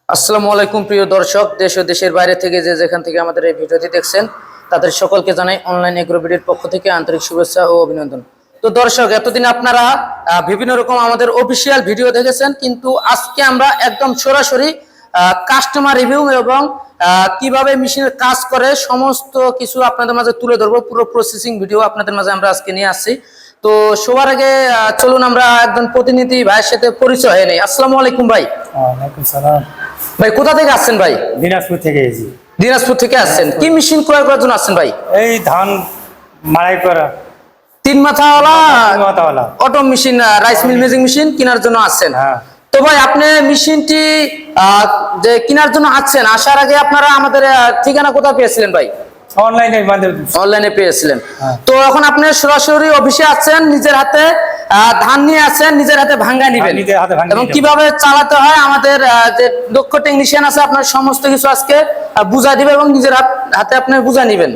আসসালামু আলাইকুম প্রিয় দর্শক, দেশ ও দেশের বাইরে থেকে যে যেখান থেকে আমাদের এই ভিডিওটি দেখছেন তাদের সকলকে জানাই অনলাইন এগ্রো ভিডিওর পক্ষ থেকে আন্তরিক শুভেচ্ছা ও অভিনন্দন। তো দর্শক, এতদিন আপনারা বিভিন্ন রকম আমাদের অফিসিয়াল ভিডিও দেখেছেন, কিন্তু আজকে আমরা একদম সরাসরি কাস্টমার রিভিউ এবং কিভাবে মেশিনের কাজ করে সমস্ত কিছু আপনাদের মাঝে তুলে ধরবো। পুরো প্রসেসিং ভিডিও আপনাদের মাঝে আমরা আজকে নিয়ে আসছি। তো সবার আগে চলুন আমরা একজন প্রতিনিধি ভাইয়ের সাথে পরিচয় হয়ে নেই। আসসালামু আলাইকুম ভাই। ওয়ালাইকুম সালাম। ভাই কোথা থেকে আসছেন ভাই? দিনাজপুর থেকে এসেছি। দিনাজপুর থেকে আসছেন, কি মেশিন ক্রয় করার জন্য আসছেন ভাই? এই ধান মাড়াই করা তিন মাথাওয়ালা মাথাওয়ালা অটো মেশিন, রাইস মিল মেজিং মেশিন কেনার জন্য আসছেন। হ্যাঁ। তো ভাই আপনি মেশিনটি যে কেনার জন্য আসছেন, আসার আগে আপনারা আমাদের ঠিকানা কোথায় পেয়েছিলেন ভাই? অনলাইনের মাধ্যমে। অনলাইনে পেয়েছিলেন। হ্যাঁ। তো এখন আপনি সরাসরি অফিসে আছেন, নিজের হাতে ধান নিয়ে আছেন, নিজের হাতে ভাঙ্গা নিবেন নিজের হাতে ভাঙিয়ে এবং নেব। কিভাবে চালাতে হয় আমাদের যে দক্ষ টেকনিশিয়ান আছে আপনার সমস্ত কিছু আজকে বুঝাই দিবে এবং নিজের হাতে আপনি বুঝা নিবেন।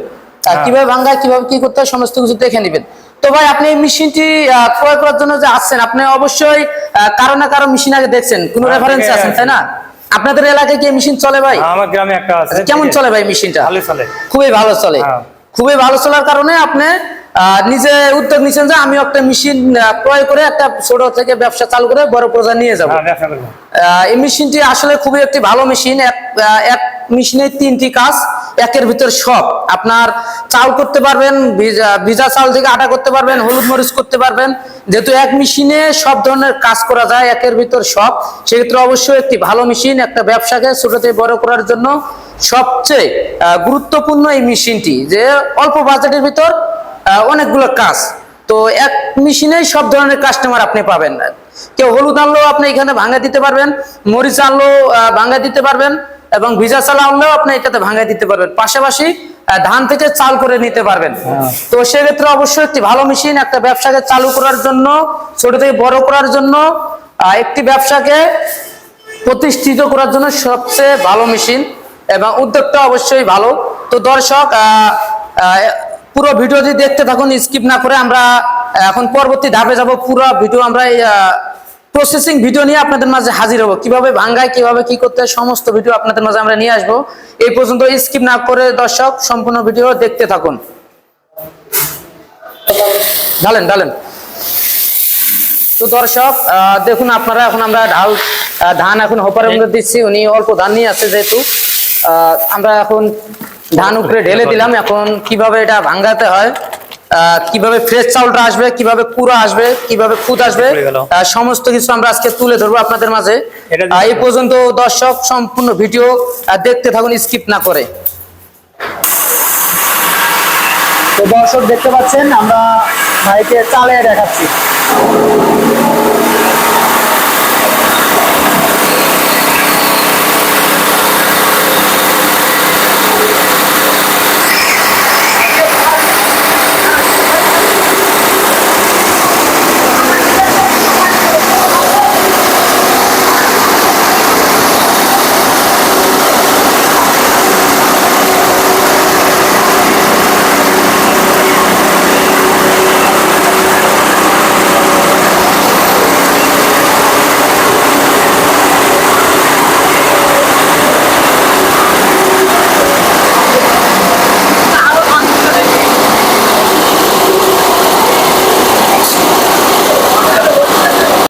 কিভাবে ভাঙ্গা, কিভাবে কি করতে হয় সমস্ত কিছু দেখে নিবেন। তো ভাই আপনি এই মেশিনটি ক্রয় করার জন্য যে আসছেন, আপনি অবশ্যই কারো না কারো মেশিন আগে দেখছেন, কোনো রেফারেন্স আগে আছেন তাই না? আপনাদের এলাকায় কি মেশিন চলে ভাই? আমার গ্রামে একটা আছে। কেমন চলে ভাই মেশিনটা? ভালো চলে। খুবই ভালো চলে। হ্যাঁ। খুবই ভালো চলার কারণে আপনি নিজে উদ্যোগ নিচ্ছেন যে আমি একটা মেশিন ক্রয় করে একটা ছোট থেকে ব্যবসা চালু করে বড় পর্যায়ে নিয়ে যাবো। হ্যাঁ, ব্যবসা করবো। এই মেশিনটি আসলে খুবই একটি ভালো মেশিন। এক মেশিনে তিনটি কাজ, একের ভিতর সব। আপনার চাল করতে পারবেন, ভিজা চাল থেকে আটা করতে পারবেন, হলুদ মরিচ করতে পারবেন। যেহেতু এক মেশিনে সব ধরনের কাজ করা যায়, একের ভিতর সব, সেক্ষেত্রে অবশ্যই একটি ভালো মেশিন। একটা ব্যবসাকে ছোট থেকে বড় করার জন্য সবচেয়ে গুরুত্বপূর্ণ এই মেশিনটি, যে অল্প বাজেটের ভিতর অনেকগুলো কাজ। তো এক মেশিনেই সব ধরনের কাস্টমার আপনি পাবেন। কেউ হলুদ আনলেও আপনি এখানে ভাঙা দিতে পারবেন, মরিচ আনলেও ভাঙা দিতে পারবেন, এবং ভিজা চাল আনলেও আপনি এটাতে ভাঙা দিতে পারবেন। পাশাপাশি ধান থেকে চাল করে নিতে পারবেন। তো সেক্ষেত্রে অবশ্যই একটি ভালো মেশিন। একটা ব্যবসাকে চালু করার জন্য, ছোট থেকে বড় করার জন্য, একটি ব্যবসাকে প্রতিষ্ঠিত করার জন্য সবচেয়ে ভালো মেশিন, এবং উদ্যোগটা অবশ্যই ভালো। তো দর্শক, পুরো ভিডিওটি দেখতে থাকুন, স্কিপ না করে। আমরা এখন পরবর্তী ধাপে যাব। পুরো ভিডিও আমরা প্রসেসিং ভিডিও নিয়ে আপনাদের মাঝে হাজির হব। কিভাবে ভাঙ্গায়, কিভাবে কি করতে হয় সমস্ত ভিডিও আপনাদের মাঝে আমরা নিয়ে আসবো। এই পর্যন্ত স্কিপ না করে দর্শক সম্পূর্ণ ভিডিও দেখতে থাকুন। ঢালেন। তো দর্শক দেখুন আপনারা, এখন আমরা ধান এখন হোপারের মধ্যে দিচ্ছি। উনি অল্প ধান নিয়ে আসছে, যেহেতু আমরা এখন ধান উপরে ঢেলে দিলাম। এখন কিভাবে এটা ভাঙ্গাতে হয়, কিভাবে ফ্রেশ চাউলটা আসবে, কিভাবে কুড়া আসবে, কিভাবে খুদ আসবে, সমস্ত কিছু আমরা আজকে তুলে ধরবো আপনাদের মাঝে। এই পর্যন্ত দর্শক সম্পূর্ণ ভিডিও দেখতে থাকুন, স্কিপ না করে। তো দর্শক দেখতে পাচ্ছেন, আমরা ভাইকে চালিয়ে দেখাচ্ছি।